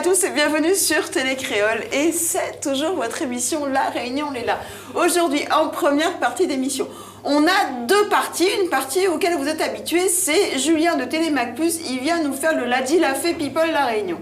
tous et bienvenue sur Télé Créole. Et c'est toujours votre émission La Réunion, on est là. Aujourd'hui, en première partie d'émission, on a deux parties. Une partie auquel vous êtes habitués, c'est Julien de Télémac Plus. Il vient nous faire le Ladi La Fait People La Réunion.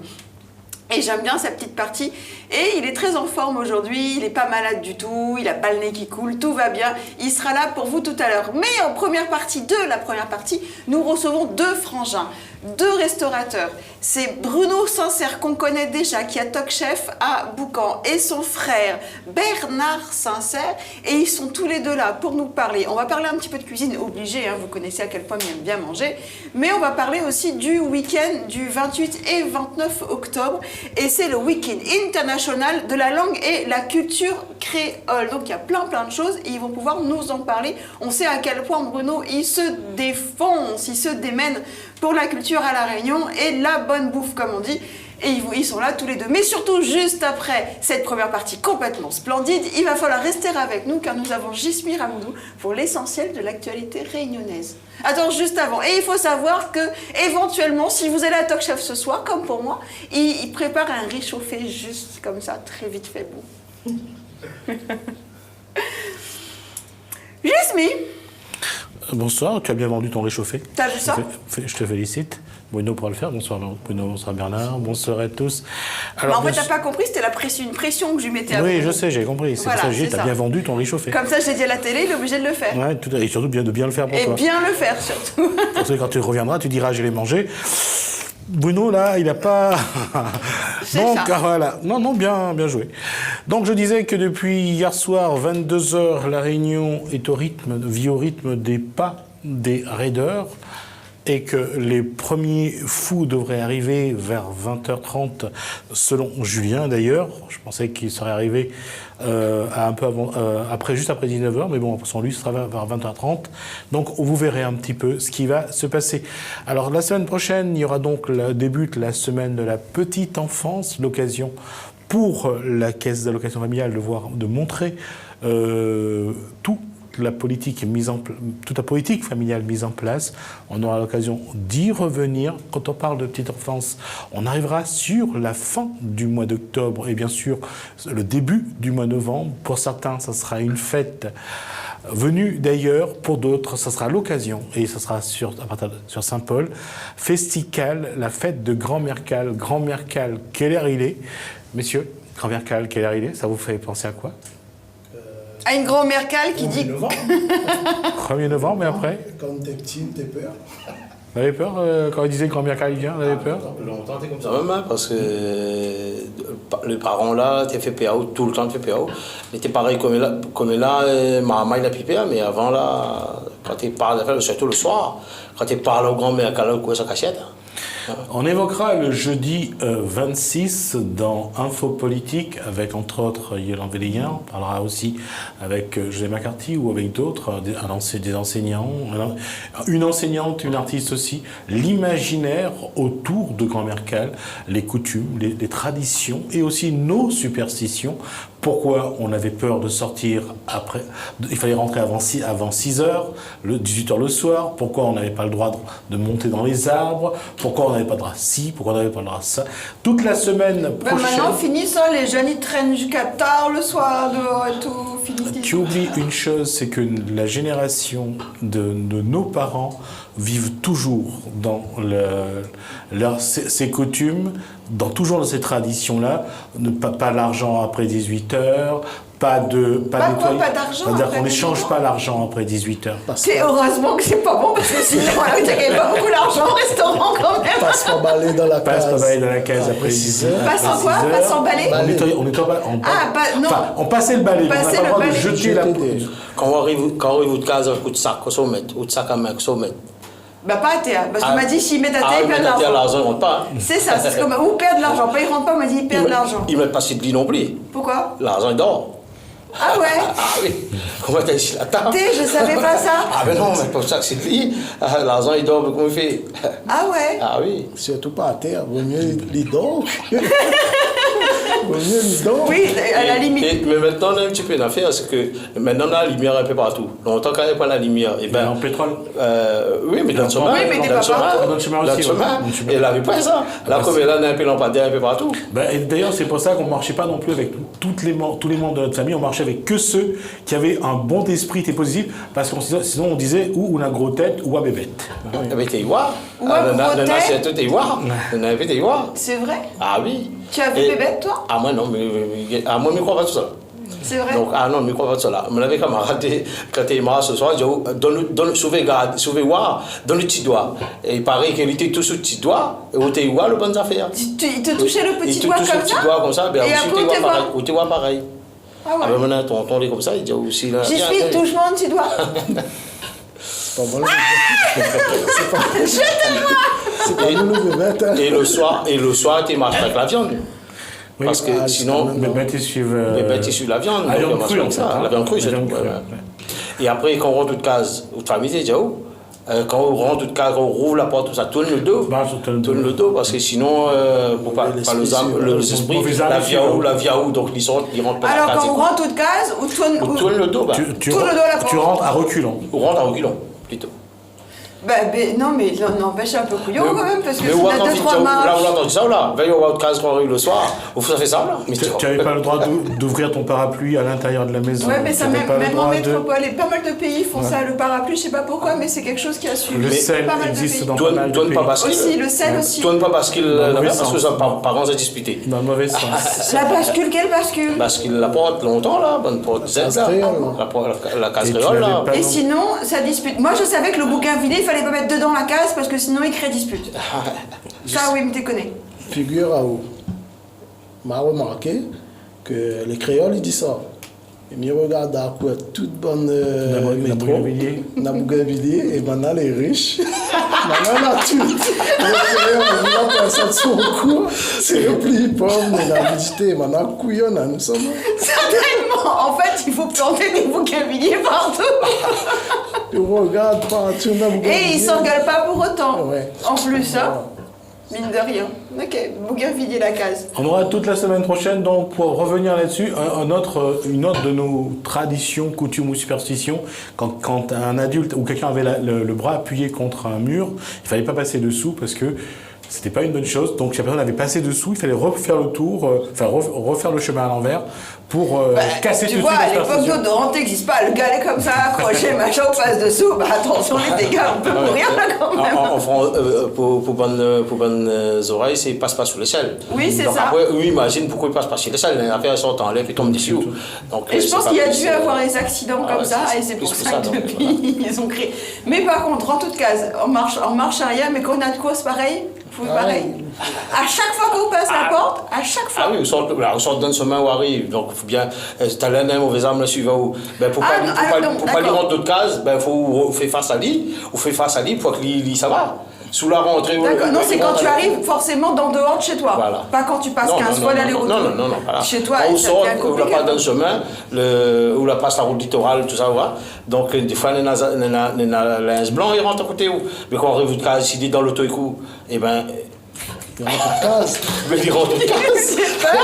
Et j'aime bien sa petite partie. Et il est très en forme aujourd'hui, il n'est pas malade du tout, il n'a pas le nez qui coule, tout va bien. Il sera là pour vous tout à l'heure. Mais en première partie de la première partie, nous recevons deux frangins, deux restaurateurs. C'est Bruno Sincère qu'on connaît déjà, qui a Top Chef à Boucan, et son frère Bernard Sincère. Et ils sont tous les deux là pour nous parler. On va parler un petit peu de cuisine, obligé, hein, vous connaissez à quel point ils aiment bien manger. Mais on va parler aussi du week-end du 28 et 29 octobre. Et c'est le week-end international de la langue et la culture créole. Donc il y a plein de choses et ils vont pouvoir nous en parler. On sait à quel point Bruno, il se défonce, il se démène pour la culture à La Réunion et la bonne bouffe comme on dit. Et ils sont là tous les deux. Mais surtout, juste après cette première partie complètement splendide, il va falloir rester avec nous car nous avons Jismir Amoudou pour l'essentiel de l'actualité réunionnaise. Attends, juste avant. Et il faut savoir que, éventuellement, si vous allez à Top Chef ce soir, comme pour moi, il prépare un réchauffé juste comme ça, très vite fait bon. Jismir. Bonsoir, tu as bien vendu ton réchauffé. T'as vu ça? Je te félicite. Bruno pourra le faire. Bonsoir Bruno, bonsoir Bernard, bonsoir à tous. Alors, en fait, t'as pas compris, c'était une pression que je lui mettais à vous. Oui, je sais, j'ai compris. C'est voilà, pour ça que t'as bien vendu ton réchauffé. Comme ça, je l'ai dit à la télé, il est obligé de le faire. Ouais, et surtout de bien le faire pour toi. Et bien le faire, surtout. Parce que quand tu reviendras, tu diras, je l'ai mangé. Bruno, là, il n'a pas... Donc, voilà. Non, bien joué. Donc, je disais que depuis hier soir, 22h, La Réunion vit au rythme des pas des raideurs et que les premiers fous devraient arriver vers 20h30, selon Julien d'ailleurs. Je pensais qu'il serait arrivé un peu avant, juste après 19h, mais bon, sans lui, ce sera vers 20h30. Donc, vous verrez un petit peu ce qui va se passer. Alors, la semaine prochaine, il y aura donc débute la semaine de la petite enfance, l'occasion pour la caisse d'allocation familiale de montrer toute la politique familiale mise en place. On aura l'occasion d'y revenir. Quand on parle de petite enfance, on arrivera sur la fin du mois d'octobre et bien sûr le début du mois de novembre. Pour certains, ça sera une fête venue d'ailleurs. Pour d'autres, ça sera l'occasion, et ça sera sur Saint-Paul, Festical, la fête de Grand-Mère Cal. Grand-Mère Cal, quelle heure il est? Messieurs, Grand-Mère Cal, quelle heure il est? Ça vous fait penser à quoi? À une grand-mère Cal qui dit... 1er novembre, mais après? Quand t'es petit, t'es peur. Vous avez peur quand il disait grand-mère Cal vient, vous avez peur? Longtemps, t'es comme ça même, hein, parce que les parents là, t'es fait PAO, tout le temps t'es fait PAO. Mais t'es pareil comme là, maman il a pipé, mais avant là, quand t'es parles, surtout le soir, quand t'es parles au grand-mère Cal, quoi ça cachette. On évoquera le jeudi 26 dans Info Politique avec entre autres Yolande Véléien. On parlera aussi avec José McCarthy ou avec d'autres, des enseignants, une enseignante, une artiste aussi. L'imaginaire autour de Grand-Mère Cal, les coutumes, les traditions et aussi nos superstitions. Pourquoi on avait peur de sortir après, il fallait rentrer avant 6h, 18h le soir, pourquoi on n'avait pas le droit de monter dans les arbres, pourquoi on n'avait pas le droit ci, pourquoi on n'avait pas le droit ça. Toute la semaine prochaine... maintenant, fini ça, les jeunes ils traînent jusqu'à tard le soir, dehors et tout, fini. Tu oublies une chose, c'est que la génération de nos parents vivent toujours dans ces coutumes, toujours dans ces traditions-là, pas l'argent après 18h, pas d'argent. C'est-à-dire qu'on n'échange pas l'argent après 18h. C'est heureusement que c'est pas bon, parce que sinon, tu gagnes pas beaucoup d'argent au restaurant quand même. Pas s'emballer dans la case. Pas s'emballer dans la case après 18h. Pas sans quoi? Pas s'emballer? On passait le balai, on n'a pas le droit de jeter la poudre. Quand on arrive au case, un coup de sac, qu'on met, ou de sac à main, qu'on met. Bah pas à terre, parce que tu m'as dit s'ils mettent à terre, ils perdent l'argent. l'argent. Ils rentrent pas. C'est ça, c'est comme ou perdent l'argent, pas ils rentrent pas, on m'a dit ils perdent l'argent. Ils mettent pas si de lit non plus. Pourquoi? L'argent il dort. Ah ouais? Ah oui. Comment t'as ici la table? Je savais pas ça. Ah ben non, mais pour ça que c'est de lit. L'argent il dort, mais comment il fait? Ah ouais? Ah oui. Surtout pas à terre, vaut mieux il dort. Oui, à la limite. Mais maintenant, on a un petit peu d'affaire, c'est que maintenant, on a la lumière un peu partout. Longtemps, quand il n'y a pas la lumière, et ben. En pétrole. Oui, mais dans le chemin. Oui, mais t'es pas partout. Dans le chemin aussi. Et là, il pas ça. Là, comme là, on a un peu lampadaire un peu partout. Et d'ailleurs, c'est pour ça qu'on ne marchait pas non plus avec tous les membres de notre famille. On marchait avec que ceux qui avaient un bon esprit et positif, parce que sinon, on disait ou une grosse tête ou un bébête. Avec tes Ivoires. Ou un gros tête. On avait des Ivoires. C'est vrai? Ah oui. Tu as vu bébête, toi? Ah, moi, non, mais moi, je ne crois pas tout ça. C'est vrai? Donc, non, je ne crois pas tout ça. Mon avait camarade, quand il est mort ce soir, donne sauver voir, donne le petit doigt. Et il paraît qu'il était tout sur le petit doigt, et au t'es voir le bonnes affaires. Il te touchait le petit doigt comme ça? Il te touche le petit doigt comme ça, ben et aussi, tu vois pareil. Ah ouais. Ah ben maintenant, tonton est comme ça, il dit aussi là. J'y suis, touche-moi un petit doigt. C'est pas bon. Et le soir, tu marches avec la viande. Oui, parce que sinon, les bêtes suivent la viande. La viande crue, en fait. La viande crue, c'est tout. Et après, quand on rentre toute case, votre famille, c'est déjà où? Quand on rentre toute case, on rouvre la porte, tout ça, tourne le dos. Tourne le dos, parce que sinon, pour pas les esprits, la viaou, donc ils rentrent pas dans la case. Alors, quand on rentre toute case, ou tourne le dos, tu rentres à reculons. Ou rentre à reculons, plutôt. Non, mais n'empêche un peu couillon quand même, parce que mais si on a 2-3 marches. Là, on a entendu ça, là. Veille au case quand on arrive le soir, ça fait ça, là. Tu n'avais pas le droit d'ouvrir ton parapluie à l'intérieur de la maison. Ouais, mais ça, même en métropole, et pas mal de pays font ça, le parapluie, je sais pas pourquoi, mais c'est quelque chose qui a suivi. Le sel existe dans pas mal de pays. Aussi, le sel aussi. Toi, ne pas bascule la mer, parce que ça, parents ont disputé. Dans le mauvais sens. La bascule, quelle bascule? Bascule la porte longtemps, là, bonne porte Z, là. La casserole, là. Et sinon, ça dispute. Moi, je savais que le bouquin vidé, il fallait pas mettre dedans la case parce que sinon il crée dispute. Ça, oui, mais tu connais. Figure à où m'a remarqué que les créoles, ils disent ça. Et me regarde à quoi toute bonne métro, na Bougainvilliers, et maintenant les riches, maintenant la tout. Les créoles, on a passé de son cours, c'est le plus pauvre, mais la visité, maintenant couillonne, nous sommes. Certainement. En fait, il faut planter des Bougainvilliers partout. Ils regardent partout, na Bougainvilliers. Et ils s'engueulent pas pour autant. Ouais. En plus, hein. Mine de rien. Ok, Bougainvilliers la case. On aura toute la semaine prochaine, donc pour revenir là-dessus, une autre de nos traditions, coutumes ou superstitions, quand un adulte ou quelqu'un avait le bras appuyé contre un mur, il fallait pas passer dessous parce que c'était pas une bonne chose. Donc si la personne avait passé dessous, il fallait refaire le tour, refaire le chemin à l'envers pour casser tout de suite. Tu vois, à l'époque d'Odorante n'existe pas. Le gars est comme ça, accroché, machin, on passe dessous. Bah attention les dégâts, on peut mourir là quand même. En France, pour bonnes oreilles, c'est passe pas sous l'échelle. Oui, c'est donc, ça. Après, oui, imagine pourquoi il passe pas sur l'échelle. Les affaires sont en l'air et tombent dessus. Et je pense qu'il y a dû avoir des accidents comme ça, et c'est pour ça que depuis, ils ont créé. Mais par contre, en toute case, en marche arrière, mais quand on a de course pareil. Pareil. À chaque fois qu'on passe la porte, à chaque fois. Ah oui, on sort d'un chemin où arrive. Donc, il faut bien. Tu as l'un mauvais âme, là, suivant. Pour pas lui rentrer d'autres cases, il faut faire face à lui. Ou faire face à lui pour que lui, ça va. Sous la rentrée. D'accord, non, c'est quand tu arrives forcément dans dehors de chez toi. Voilà. Pas quand tu passes 15 fois l'aller-retour. Non, voilà. Chez toi, on ça sort, devient on la compliqué. passe dans le chemin, où la passe la route littorale, tout ça, voilà. Donc, des fois, on a linge blanc, il rentre à côté où. Mais quand on arrive de case, il est dans l'auto-écoute, eh ben. Il rentre en case. Mais il rentre en case.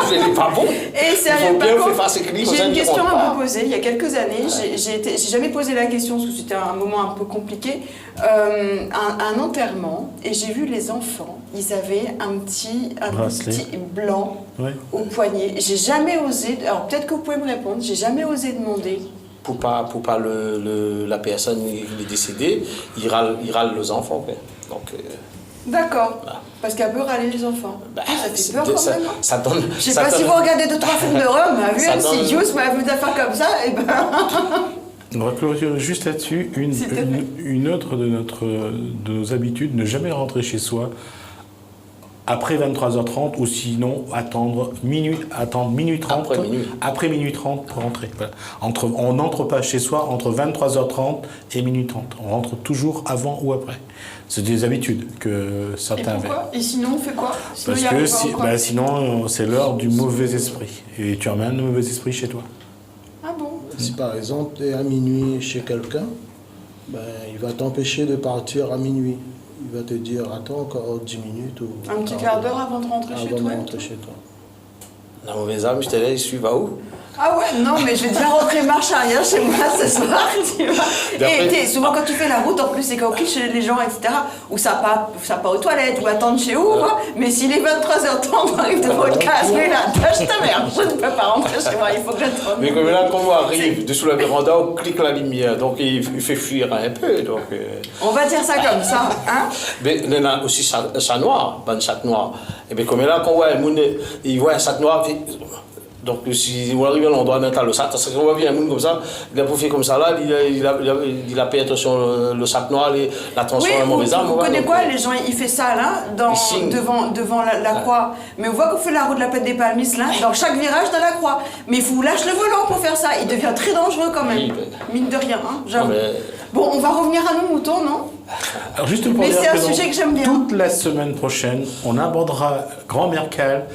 C'est pas bon. Et sérieux, il faut bien par faire contre, face à lui, j'ai une question à vous poser. Il y a quelques années, j'ai jamais posé la question parce que c'était un moment un peu compliqué. Un enterrement, et j'ai vu les enfants, ils avaient un petit blanc au poignet. J'ai jamais osé, alors peut-être que vous pouvez me répondre, j'ai jamais osé demander. Pour pas la personne qui est décédée, il râle les enfants. Donc, d'accord. Voilà. Parce qu'elle peut râler les enfants. Ça fait peur quand même. Ça donne. Je sais pas si vous regardez 2-3 films d'horreur, mais vu Insidious, mais vu des affaires comme ça, et ben. On va clôturer juste là-dessus une autre de nos habitudes, ne jamais rentrer chez soi après 23h30 ou sinon attendre minuit 30. Après minuit 30 pour rentrer. Voilà. On n'entre pas chez soi entre 23h30 et minuit 30. On rentre toujours avant ou après. C'est des habitudes que certains avaient. Et sinon, on fait quoi? Parce que sinon, c'est l'heure du mauvais esprit. Et tu emmènes le mauvais esprit chez toi. Ah bon? Si par exemple, tu es à minuit chez quelqu'un, il va t'empêcher de partir à minuit. Il va te dire, attends encore 10 minutes. Ou un petit quart d'heure avant de rentrer chez toi. La mauvaise âme, je te laisse, je suis va où? Ah ouais, non, mais je vais déjà rentrer marche arrière chez moi ce soir, tu vois. Et souvent quand tu fais la route, en plus c'est quand chez les gens, etc., où ça part aux toilettes, ou attendre chez où, quoi. Mais s'il est 23h30, on arrive devant le casque, mais là, tâche ta mère, je ne peux pas rentrer chez moi, il faut que j'attende. Mais comme là, quand on arrive dessous la véranda, on clique la lumière, donc il fait fuir un peu. Donc, on va dire ça comme ça, hein. Mais il y en a aussi chat noir, pas un chat noir. Et bien comme là, quand on voit un monde, il voit un chat noir, donc si on arrive à l'endroit d'un tas le sac, parce qu'on voit bien un monde comme ça, il a bouffé comme ça là, il a payé attention le sac noir, l'attention à la mauvaise âme. Vous connaissez quoi, les gens, il fait ça là, devant la croix. Mais on voit qu'on fait la route de la Pète des Palmis là, dans chaque virage de la croix. Mais il faut lâcher le volant pour faire ça, il devient très dangereux quand même. Oui, mine de rien, hein, j'avoue. Bon, on va revenir à nos moutons, non? Alors juste pour mais dire c'est un sujet que j'aime bien. Toute la semaine prochaine, on abordera Grand Mercal.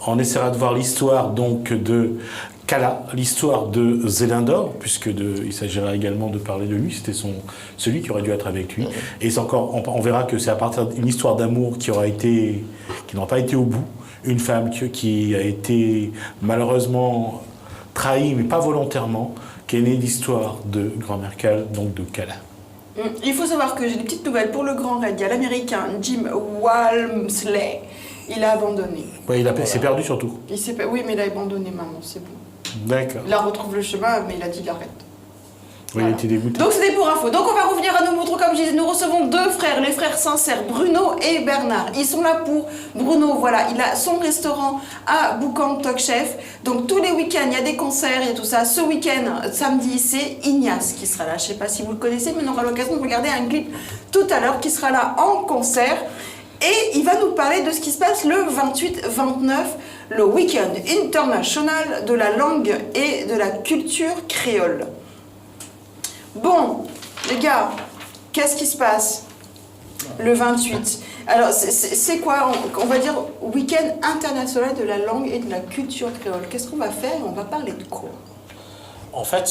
On essaiera de voir l'histoire donc de Kala, l'histoire de Zélindor, puisque il s'agira également de parler de lui. C'était celui qui aurait dû être avec lui. Et c'est encore, on verra que c'est à partir d'une histoire d'amour qui n'aura pas été au bout. Une femme qui a été malheureusement trahie, mais pas volontairement, qui est née d'histoire de Grand Mercal, donc de Kala. Il faut savoir que j'ai des petites nouvelles pour le Grand Raid. Il y a l'Américain Jim Walmsley. Il a abandonné. Ouais, il s'est perdu surtout. Oui, mais il a abandonné, maman, c'est bon. D'accord. Il retrouve le chemin, mais il a dit il arrête. Oui, voilà. Il était dégoûté. Donc c'était pour info. Donc on va revenir à nos moutons, comme je disais, nous recevons deux frères, les frères sincères, Bruno et Bernard. Ils sont là pour Bruno, voilà, il a son restaurant à Boucan Top Chef. Donc tous les week-ends, il y a des concerts, il y a tout ça. Ce week-end, samedi, c'est Ignace qui sera là. Je ne sais pas si vous le connaissez, mais on aura l'occasion de regarder un clip tout à l'heure qui sera là en concert. Et il va nous parler de ce qui se passe le 28-29, le week-end international de la langue et de la culture créole. Bon, les gars, qu'est-ce qui se passe le 28? Alors, c'est quoi, on va dire, week-end international de la langue et de la culture créole. Qu'est-ce qu'on va faire? On va parler de quoi? En fait,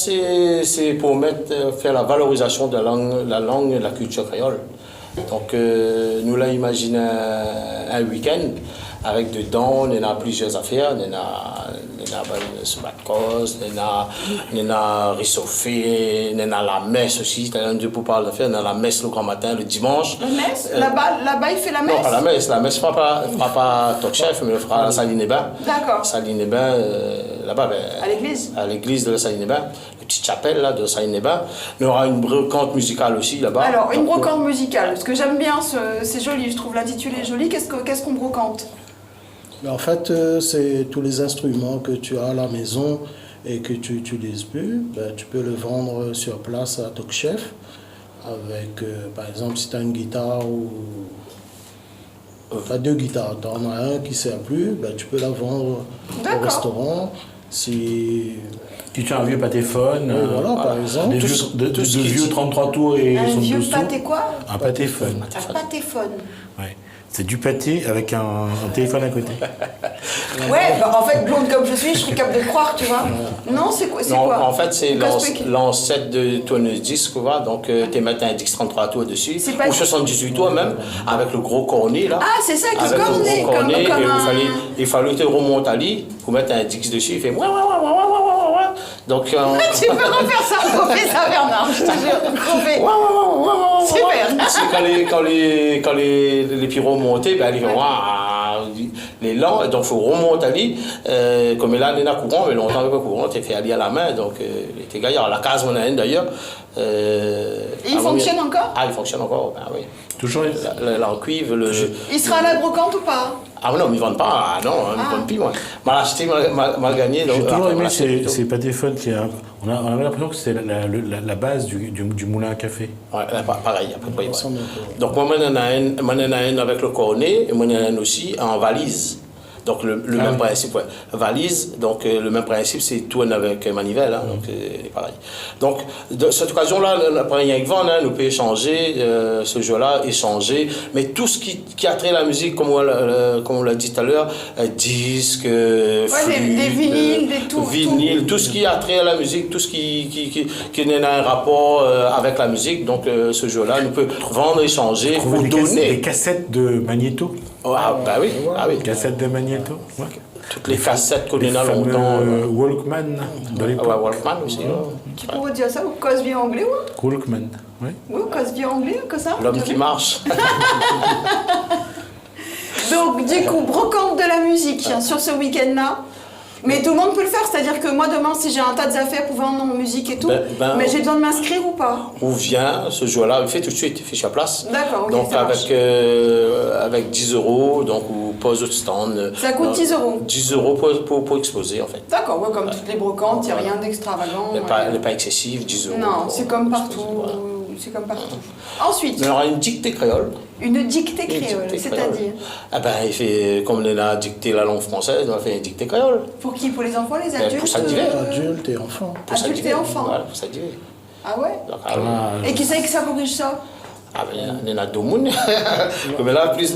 c'est pour faire la valorisation de la langue et de la culture créole. Donc, nous l'avons imaginé un week-end avec dedans, on a plusieurs affaires. On a Sobatcos, on a Rissofé, on a la messe aussi. Dieu pour parler d'affaires, on a la messe le grand matin, le dimanche. La messe? Là-bas, il fait la messe? Non, pas la messe. La messe ne fera pas Top Chef, mais il fera à la Saline-et-Bains. D'accord. Saline-et-Bains, là-bas. À l'église? À l'église de la Saline-et-Bains. La petite chapelle là, de Saline-et-Bains. Il y aura une brocante musicale aussi là-bas. Alors, une brocante musicale, parce que j'aime bien, c'est joli, je trouve l'intitulé joli. Qu'est-ce qu'on brocante? En fait, c'est tous les instruments que tu as à la maison et que tu n'utilises plus, tu peux le vendre sur place à Top Chef. Avec, par exemple, si tu as une guitare ou tu as deux guitares, tu en as un qui ne sert plus, tu peux la vendre au restaurant. Si tu as un vieux patéphone, voilà, par exemple. De vieux 33 tours et 72 tours. Un vieux pâté quoi? Un patéphone. Un patéphone. Ouais. C'est du pâté avec un téléphone à côté. Ouais, en fait, blonde comme je suis, je serais capable de croire, tu vois. Non, c'est quoi? En fait, c'est l'ancêtre de tourneuse disque, donc tu mets un disque 33 tours dessus, ou 78 tours même, avec le gros cornet là. Ah, c'est ça, avec le cornet. Comme il fallait te remonter à lit pour mettre un disque dessus, il fait donc, tu peux refaire ça, professeur Bernard, je te jure. Super. C'est quand les pyros montaient, ils font les lents, donc il faut remonter à lit. Comme là, il y a courant, mais longtemps, il n'y a pas courant, tu fait aller à la main, donc il était gaillard. La case, on a une d'ailleurs. Et il fonctionne encore? Ah, il fonctionne encore, ben oui. Toujours en cuivre. Il sera à la brocante ou pas? Ah non, ils ne vendent pas. Ah non, ils ne vendent plus, moi. M'a acheté, m'a gagné. J'ai toujours aimé ces patéphones. On avait l'impression que c'était la base du moulin à café. Ouais, pareil, à peu près. Ouais. Donc moi, j'en ai un avec le cornet, et moi, j'en ai un aussi en valise. Donc le même principe, ouais. Valise, donc le même principe, c'est tourne avec manivelle, donc c'est pareil. Donc de cette occasion-là, après rien que vendre, nous peut échanger ce jeu-là, échanger, mais tout ce qui a trait à la musique, comme on l'a dit tout à l'heure, disques, flûtes, des vinyles, tout ce qui a trait à la musique, tout ce qui a un rapport avec la musique, donc ce jeu-là, nous peut vendre, échanger, ou donner. Des cassettes de magnéto. Ah, bah oui, Cassette de magnéto. Ouais. toutes les cassettes qu'on a longtemps. Walkman de l'époque. Ouais, Walkman aussi. Tu pourrais dire ça, ou Cosby anglais, ou Walkman, oui. Oui, Cosby anglais, que ça. L'homme qui marche. Donc, du coup, brocante de la musique sur ce week-end-là. Mais tout le monde peut le faire, c'est-à-dire que moi demain, si j'ai un tas d'affaires pour vendre en musique et tout, mais j'ai besoin de m'inscrire ou pas? On vient, ce jour-là, il fait tout de suite, il fait sur place. D'accord, ok, donc ça marche. avec 10 €, donc on pose au stand. Ça coûte 10 €. 10 € pour exposer en fait. D'accord, ouais, comme toutes les brocantes, il n'y a rien d'extravagant. Elle n'est pas excessive, 10 €. Non, c'est comme partout. C'est comme partout. Ensuite, il y aura une dictée créole. une dictée créole, c'est-à-dire Ah ben, il fait, comme on a dicté la langue française, on a fait une dictée créole. pour qui? Pour les enfants, les adultes? Pour ça divers. Adultes et enfants. Adultes et enfants. Voilà, pour ça divers. Ah ouais? Donc, Et qui c'est que ça corrige ça? ah ben, il y en a deux mounes. Mais là, de plus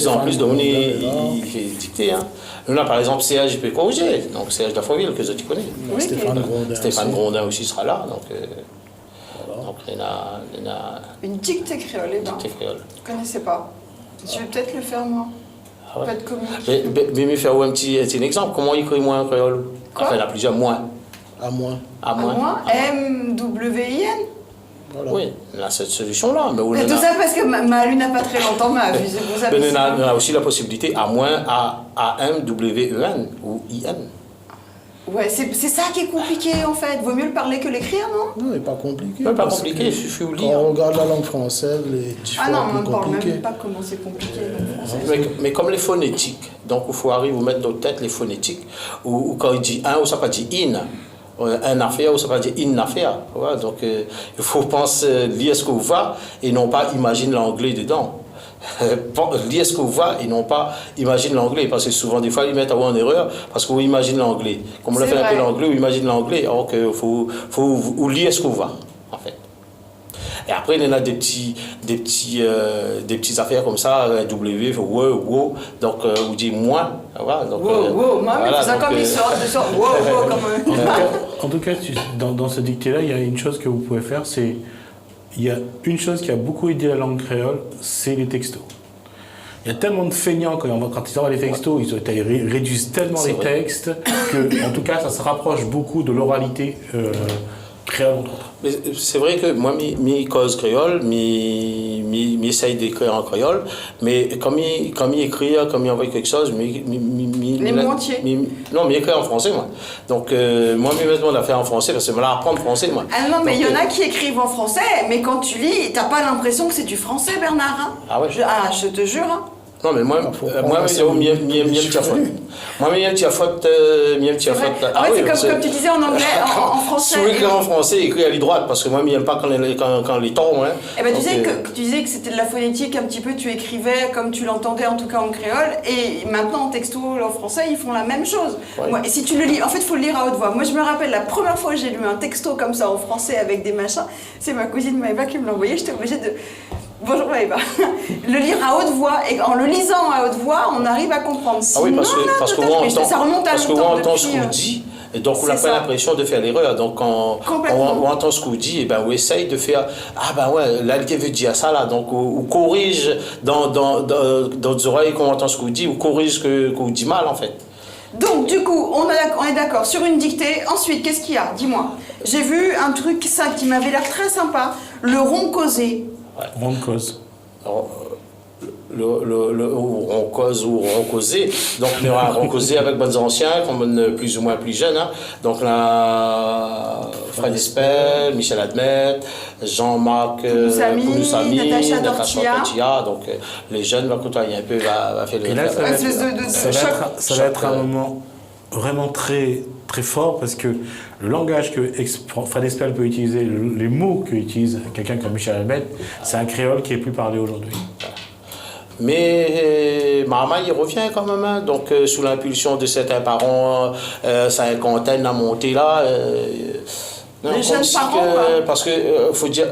en plus, il fait dicter. Hein. Là, par exemple, CH, il peut corriger. Donc, CH d'Afroville, que tu connais. Oui, Stéphane Grondin aussi sera là. Donc il y en a une dictée créole, eh ben. dictée créole. Je ne connaissais pas. Je vais peut-être le faire moi. Ah ouais. Peut-être communiquer. Mais faire un petit exemple. Comment il écrit moins en créole? Quoi? Enfin, il y en a plusieurs moins. À moins. À moins. Moi, M-W-I-N. Voilà. Oui, on a cette solution-là. Mais tout ça parce que Malu n'a pas très longtemps ma vue. Vous avez on a aussi la possibilité à moins A-M-W-E-N ou I-N. Ouais, c'est ça qui est compliqué en fait. Vaut mieux le parler que l'écrire, non? Non, c'est pas compliqué. Pas parce compliqué, que il suffit de Quand lire. on regarde la langue française, les Ah non, on différents ne plus parle compliqués. même pas comment c'est compliqué. le français. Mais comme les phonétiques, donc il faut arriver à mettre dans la tête les phonétiques, ou quand il dit un, ou ça pas dit in, un affaire, ou ça pas dire in affaire. Voilà, donc il faut penser, lire ce qu'on va, et non pas imaginer l'anglais dedans. Lire ce qu'on va et non pas imagine l'anglais, parce que souvent des fois ils mettent en erreur parce qu'on imagine l'anglais. Comme on l'a fait un peu l'anglais, on imagine l'anglais, alors qu'il faut lire ce qu'on va en fait. Et après il y en a des petites affaires comme ça, W, wow, donc on dit moins. Voilà, donc, wow, moi, mais ça comme ils sortent, wow, comme En tout cas, dans ce dicté-là, il y a une chose que vous pouvez faire, c'est... Il y a une chose qui a beaucoup aidé la langue créole, c'est les textos. Il y a tellement de feignants quand ils envoient les textos, ils réduisent tellement les textes que, en tout cas, ça se rapproche beaucoup de l'oralité créole entre autres. Mais c'est vrai que moi, mi cause créole, mi essaye d'écrire en créole, mais comme il écrit, comme il envoie quelque chose, les mots entiers. Non, mais il écrit en français, moi. Donc, moi, je la faire en français, parce que je vais apprendre français, moi. Ah non, mais il y en a qui écrivent en français, mais quand tu lis, t'as pas l'impression que c'est du français, Bernard. Hein? Ah ouais? Je te jure. Hein. Non, mais moi, Ah ouais, c'est comme tu disais en anglais, en français. Si écrit en français, écrit à l'île droite, parce que moi, je n'aime pas quand les tombent. Hein. Eh ben, tu disais que c'était de la phonétique, un petit peu, tu écrivais comme tu l'entendais, en tout cas en créole, et maintenant en texto, en français, ils font la même chose. Ouais. Moi, et si tu le lis, en fait, il faut le lire à haute voix. Moi, je me rappelle, la première fois que j'ai lu un texto comme ça en français avec des machins, c'est ma cousine Maëva qui me l'a envoyé, j'étais obligée de... Bonjour Maëva. Le lire à haute voix, et en le lisant à haute voix, on arrive à comprendre. Ah oui, parce que ça remonte à longtemps. on entend ce qu'on dit, et donc on n'a pas l'impression de faire l'erreur. Donc quand on entend ce qu'on dit, et ben on essaye de faire, ah ben ouais, là il veut dire ça là, donc on corrige dans nos oreilles qu'on entend ce qu'on dit, ou corrige ce qu'on dit mal en fait. Donc, du coup, on est d'accord sur une dictée. Ensuite, qu'est-ce qu'il y a? Dis-moi. J'ai vu un truc ça, qui m'avait l'air très sympa, le rond causé. Rond cause. On cause ou on causé. Donc, on aura un causé avec bonnes anciens, comme plus ou moins plus jeunes. Hein. Donc, là, Fred Espel, Michel Admet, Jean-Marc Kounoussami, Natacha Tortilla. Donc, les jeunes vont côtoyer un peu, va faire le. Et là, ça va être un moment vraiment très, très fort parce que le langage que Fred Espel peut utiliser, les mots qu'utilise quelqu'un comme Michel Admet, c'est un créole qui est plus parlé aujourd'hui. Mais Mahama, il revient quand même, hein. Donc sous l'impulsion de certains parents, cinquantaine à monter là. Les jeunes parents, parce que faut dire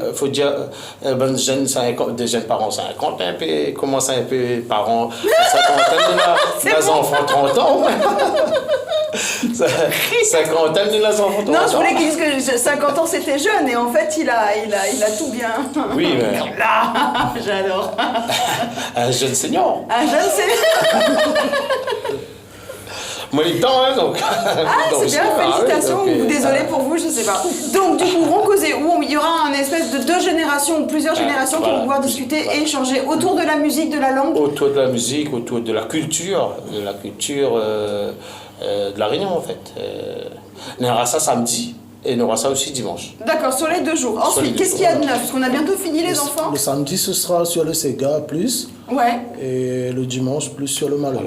des jeunes parents 50 un peu, commencent un peu parents 50 les enfants 30 ans. Cinquantaine de les enfants 30 ans. Non, je voulais qu'ils disent que 50 ans c'était jeune et en fait il a tout bien. Oui, mais là, j'adore. Un jeune senior. Un jeune senior. Moi, les dents, hein, donc. Ah, c'est bien, félicitations, ou désolé pour vous, je sais pas. Donc, du coup, Roncoser, où il y aura un espèce de 2 générations ou plusieurs générations qui vont pouvoir discuter et échanger autour de la musique, de la langue. Autour de la musique, autour de la culture de la Réunion, en fait. On aura ça samedi et on aura ça aussi dimanche. D'accord, sur les 2 jours. Ensuite, qu'est-ce qu'il y a de neuf? Parce qu'on a bientôt fini, les enfants. Le samedi, ce sera sur le Sega, plus. Ouais. Et le dimanche, plus sur le Malheur.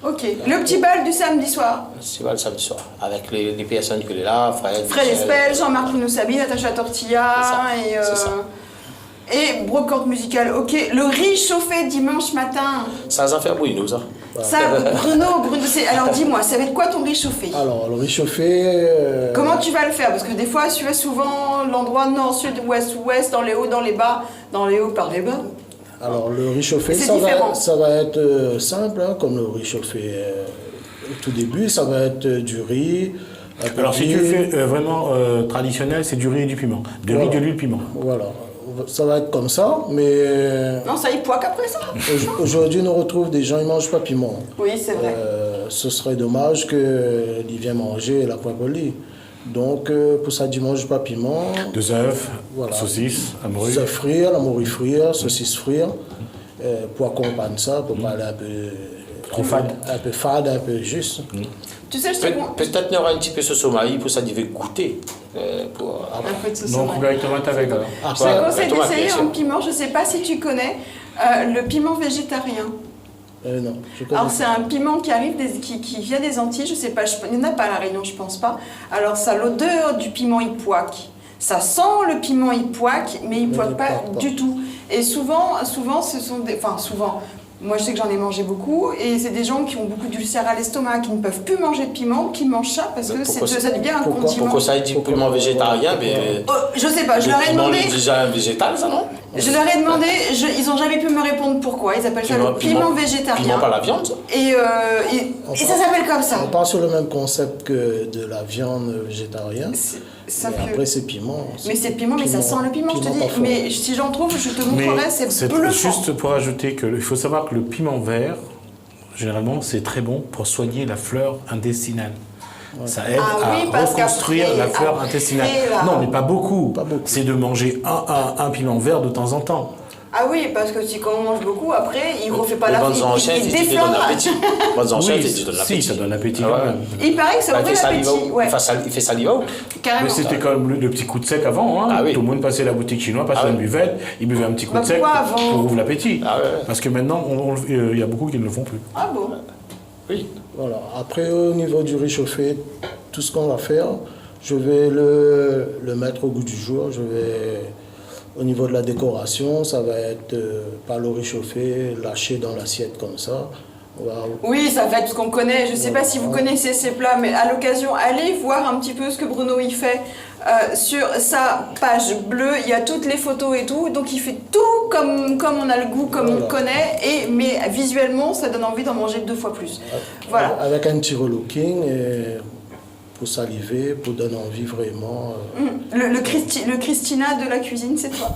Ok. Le petit bal du samedi soir. C'est le samedi soir. Avec les personnes qui sont là, Fred Espel, Jean-Marc Pinoussabi, Natacha Tortilla C'est ça. Et brocante musicale. Ok. Le riz chauffé dimanche matin. Ça va faire Bruno, ça. Ça, Bruno, alors dis-moi, ça va être quoi ton riz chauffé? Alors, le riz chauffé... Comment tu vas le faire? Parce que des fois, tu vas souvent l'endroit nord, sud, ouest, ouest, dans les hauts, dans les bas, dans les hauts par les bas. Alors, le riz chauffé, ça va être simple, hein, comme le riz chauffé au tout début. Ça va être du riz. Alors, si tu fais vraiment traditionnel, c'est du riz et du piment. Riz, de l'huile, piment. Voilà. Ça va être comme ça, mais... Non, ça y poique après ça. Aujourd'hui, on retrouve des gens qui ne mangent pas piment. Oui, c'est vrai. Ce serait dommage qu'ils viennent manger la pointe polie. Donc, pour ça, ils ne mangent pas piment. 2 œufs, saucisses, amoureux. 2 œufs frire, l'amoureux frire, saucisses frire. Pour accompagner ça, pour parler un peu... Trop fade. Un peu fade, un peu juste. Tu sais, peut-être il y aura un petit peu ce somaï pour ça, il veut goûter. Un peu de sauce. Donc, directement avec alors. Je te conseille d'essayer un piment, je ne sais pas si tu connais, le piment végétarien. Non, je connais. Alors c'est un piment qui arrive, qui vient des Antilles, je sais pas, il n'y en a pas à La Réunion, je pense pas. Alors ça a l'odeur du piment ipoac. Ça sent le piment ipoac, mais il ne poique pas du tout. Et souvent, ce sont des... Enfin, souvent... Moi, je sais que j'en ai mangé beaucoup, et c'est des gens qui ont beaucoup d'ulcères à l'estomac, qui ne peuvent plus manger de piment, qui mangent ça parce que ça devient un condiment. Pourquoi ça, il dit piment végétarien, mais... Je sais pas, je leur ai demandé... C'est déjà un végétal, ça, non? Je leur ai demandé, ils n'ont jamais pu me répondre pourquoi. Ils appellent ça le piment végétarien. Piment pas la viande, ça. Et ça s'appelle comme ça. On part sur le même concept que de la viande végétarienne. Après, c'est piment. Mais c'est piment, mais ça sent le piment, je te dis. Mais si j'en trouve, je te montrerai, c'est bluffant. Juste pour ajouter qu'il faut savoir que le piment vert, généralement, c'est très bon pour soigner la fleur intestinale. Ouais. Ça aide à reconstruire la fleur intestinale. Non, mais pas beaucoup. C'est de manger un piment vert de temps en temps. Ah oui, parce que si on mange beaucoup, après, il ne refait pas la fleur. Il déflore. Si, ça donne appétit quand même. Il paraît que ça ouvre l'appétit. Il fait saliva. Mais c'était quand même le petit coup de sec avant. Hein. Tout le monde passait à la boutique chinoise, passait à une buvette, il buvait un petit coup de sec pour ouvrir l'appétit. Parce que maintenant, il y a beaucoup qui ne le font plus. Ah bon? Oui. Voilà. Après, au niveau du réchauffé, tout ce qu'on va faire, je vais le mettre au goût du jour. Au niveau de la décoration, ça va être par le réchauffé, lâché dans l'assiette comme ça. Oui, ça va être ce qu'on connaît. Je ne sais pas si vous connaissez ces plats, mais à l'occasion, allez voir un petit peu ce que Bruno y fait. Sur sa page bleue, il y a toutes les photos et tout. Donc il fait tout comme on a le goût, comme on le connaît. Mais visuellement, ça donne envie d'en manger 2 fois plus. Voilà. Avec un petit relooking pour saliver, pour donner envie vraiment. Le Christina de la cuisine, c'est toi.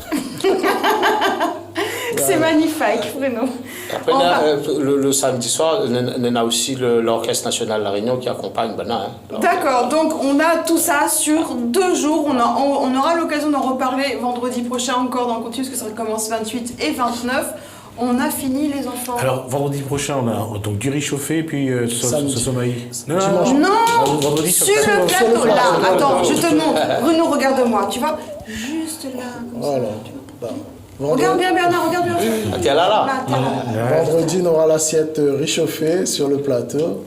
C'est magnifique, Bruno. Après, le samedi soir, on a aussi l'Orchestre National de La Réunion qui accompagne Bana. D'accord, donc on a tout ça sur 2 jours. On aura l'occasion d'en reparler vendredi prochain encore dans le continu, parce que ça commence 28 et 29. On a fini, les enfants. Alors, vendredi prochain, on a donc du riz chauffé et puis ce sommeil. Non, vendredi, sur le plateau. Là, attends, je te montre. Bruno, regarde-moi. Tu vois, juste là, comme ça. Regarde bien, Bernard, regarde bien. T'es là. Vendredi, on aura l'assiette réchauffée sur le plateau.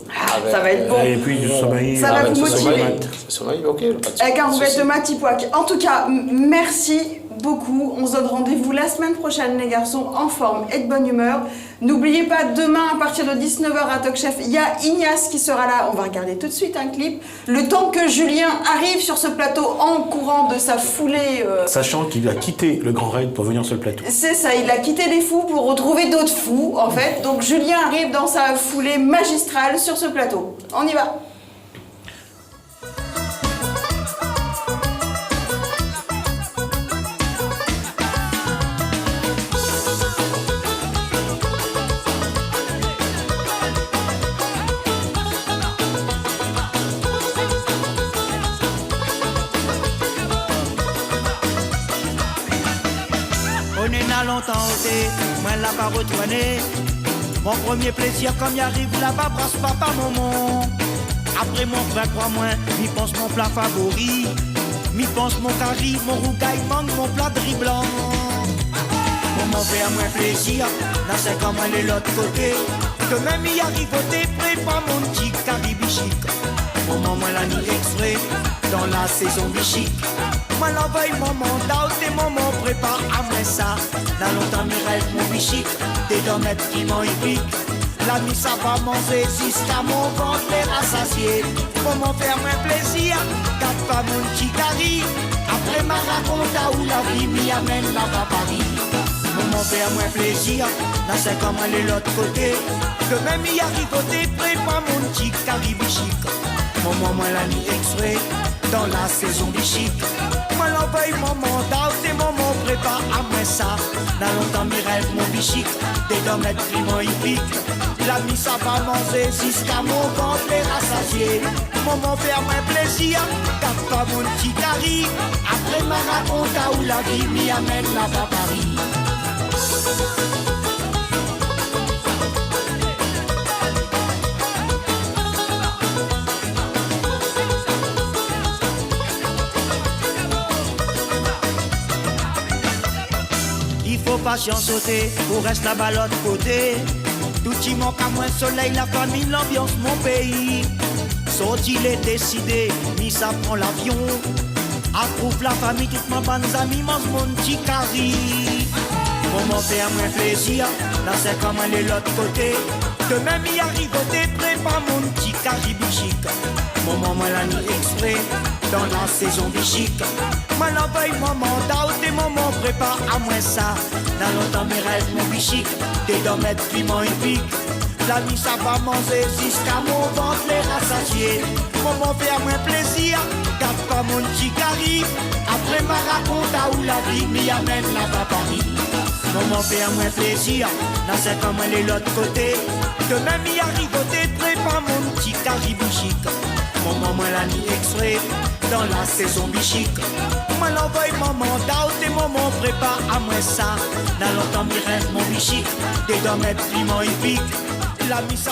Ça va être bon. Et puis du sommeil. Ça va vous motiver. Sommeil, ok. Avec un rouvette de matipoac. En tout cas, merci beaucoup. On se donne rendez-vous la semaine prochaine, les garçons, en forme et de bonne humeur. N'oubliez pas, demain, à partir de 19h à Talk Chef, il y a Ignace qui sera là. On va regarder tout de suite un clip. Le temps que Julien arrive sur ce plateau en courant de sa foulée... Sachant qu'il a quitté le Grand Raid pour venir sur le plateau. C'est ça, il a quitté les fous pour retrouver d'autres fous, en fait. Donc Julien arrive dans sa foulée magistrale sur ce plateau. On y va. longtemps ôté, moi l'a pas retourné. Mon premier plaisir quand y arrive là-bas, brasse papa maman. Après mon frère, crois-moi, m'y pense mon plat favori. M'y pense mon curry, mon rougaille mangue, mon plat de riz blanc. Maman fait à moi plaisir, là c'est comme aller de l'autre côté. Que même y arrive au thé, prépare mon petit caribichique. Maman, moi la nuit extrait, dans la saison bichique. Moi l'envoie maman, d'out et maman prépare à moi ça. Là longtemps m'y rêve mon bichique, des domettes qui m'en pique. La nuit ça va manger jusqu'à mon ventre les rassasier. Maman faire moi plaisir, garde pas mon petit cari. Après ma raconte où la vie m'y amène là-bas Paris. Maman fait à moi plaisir, là c'est comme aller de l'autre côté. Que même y arrive au thé, prépare mon petit caribichique. Maman moi la nuit extrait, dans la saison bichique. Moi l'envoie maman d'out et maman prépare à moi ça. Là longtemps m'y rêve mon bichique, des domettes qui m'en pique. La nuit ça va manger jusqu'à mon ventre les rassasier. Maman fait à moi plaisir, garde pas mon petit cari. Après ma raconte où la vie m'y amène là-bas Paris. Il faut patience sauter pour rester là-bas l'autre côté. Tout y manque à moins soleil, la famille, l'ambiance, mon pays. Sorti il est décidé, ni ça prend l'avion. Approuve la famille, toutes mes bonnes amies, mange mon petit curry. Maman fait à moi plaisir, là c'est comme aller de l'autre côté. Que même y arrive au thé, prépare mon petit curry bichique. Maman moi la nuit exprès, dans la saison bichique. Moi l'envoie maman d'out et maman prépare à moi ça. Là longtemps mes rêves mon bichique, des domettes qui m'en pique. La nuit ça va manger jusqu'à mon ventre les rassasier. Maman fait à moi plaisir, garde pas mon petit cari. Après ma raconte où la vie m'y amène là-bas Paris. Maman fait à moi plaisir, là c'est comme aller de l'autre côté. Que même y arrive au thé, prépare mon petit caribichique. Maman moi la nuit extrait, dans la saison bichique. Moi l'envoie maman d'out et maman prépare à moi ça. Là longtemps m'y rêve mon bichique, des domettes qui m'en pique. La nuit ça